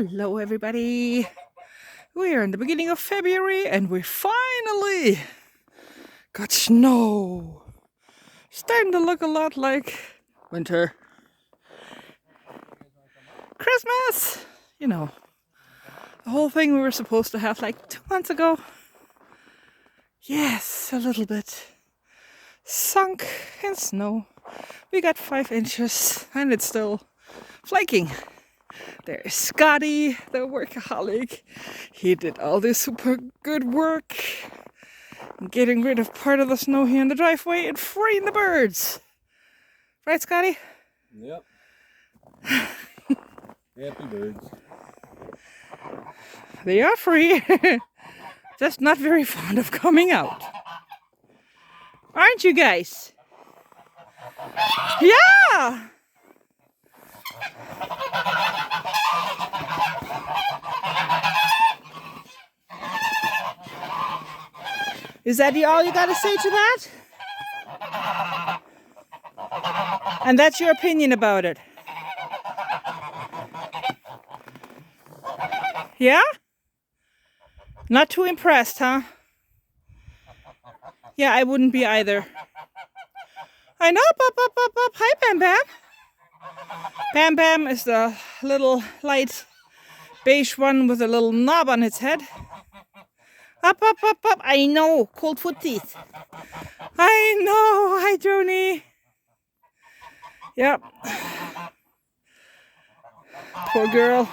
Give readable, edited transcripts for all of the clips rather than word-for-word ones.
Hello everybody! We are in the beginning of February and we finally got snow. Starting to look a lot like winter. Christmas! You know, the whole thing we were supposed to have like 2 months ago. Yes, a little bit sunk in snow. We got 5 inches and it's still flaking. There's Scotty, the workaholic. He did all this super good work, getting rid of part of the snow here in the driveway and freeing the birds. Right, Scotty? Yep. Happy birds. They are free, just not very fond of coming out. Aren't you guys? Yeah! Is that all you gotta say to that? And that's your opinion about it? Yeah? Not too impressed, huh? Yeah, I wouldn't be either. I know, Bop, Bop, Bop, Bop. Hi, Bam Bam. Bam Bam is the little light beige one with a little knob on its head. Up, up, up, up. I know, cold foot teeth. I know. Hi, Joni. Yep. Poor girl.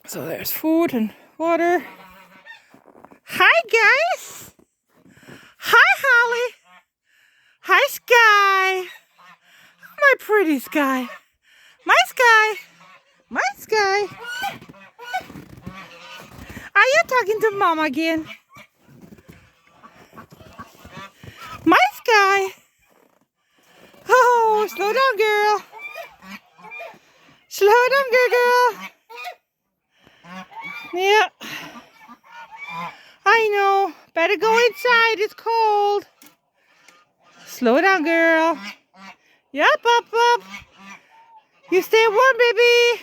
So there's food and water. Hi, guys. Hi, Holly. Hi, Sky. My pretty Sky. My Sky. My Sky. Are you talking to Mom again? My Sky. Oh, slow down, girl. Slow down, girl. Yeah. I know. Better go inside. It's cold. Slow down, girl. Yep, up, up. You stay warm, baby.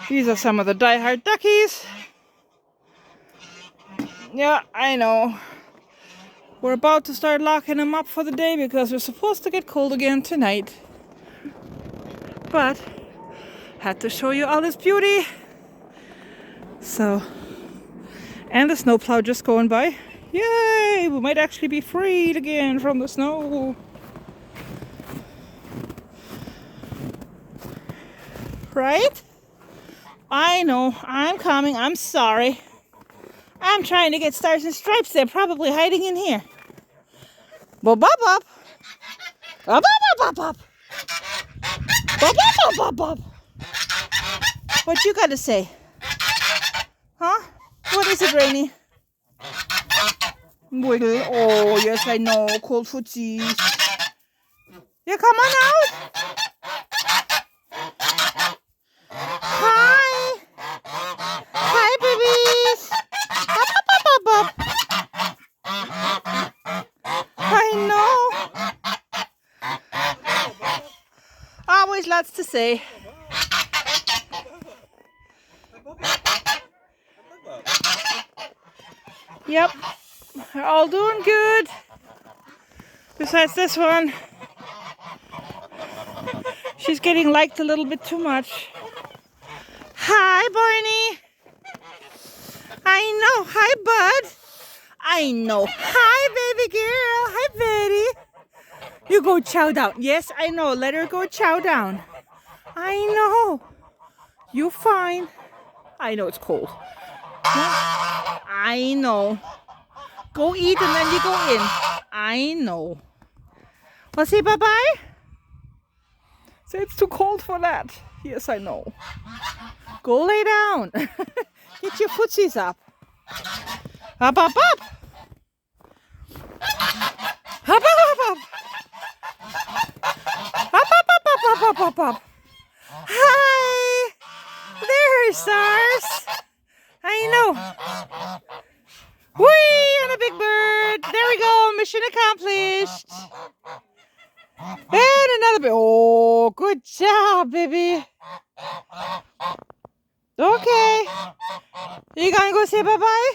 These are some of the die-hard duckies. Yeah, I know. We're about to start locking them up for the day because we're supposed to get cold again tonight. But had to show you all this beauty. So, and the snowplow just going by. Yay! We might actually be freed again from the snow. Right? I know. I'm coming. I'm sorry. I'm trying to get stars and stripes. They're probably hiding in here. Bop, bop, bop. Bop, bop, bop, bop. Bop, bop, bop, bop, bop. What you got to say? Huh? What is it, Rainy? Wiggle. Oh, yes, I know. Cold footsies. Yeah, come on out. Hi. Hi, babies. Bop, bop, bop, bop, bop. I know. Always lots to say. Yep. They're all doing good. Besides this one. She's getting liked a little bit too much. Hi, Barney. I know. Hi, Bud. I know. Hi, baby girl. Hi, Betty. You go chow down. Yes, I know. Let her go chow down. I know. You fine. I know it's cold. Huh? I know. Go eat and then you go in. I know. Well, say bye-bye. Say it's too cold for that. Yes, I know. Go lay down. Get your footsies up. Up, up, up. Up, up, up, up. Up, up, up, up, up, up, up, up. Hi. There, stars. I know. Whee! And a big bird. There we go. Mission accomplished. And another baby. Oh, good job, baby. Okay. You gonna go say bye-bye?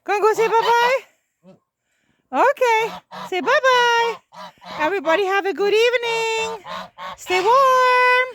Gonna go say bye-bye? Okay. Say bye-bye. Everybody have a good evening. Stay warm.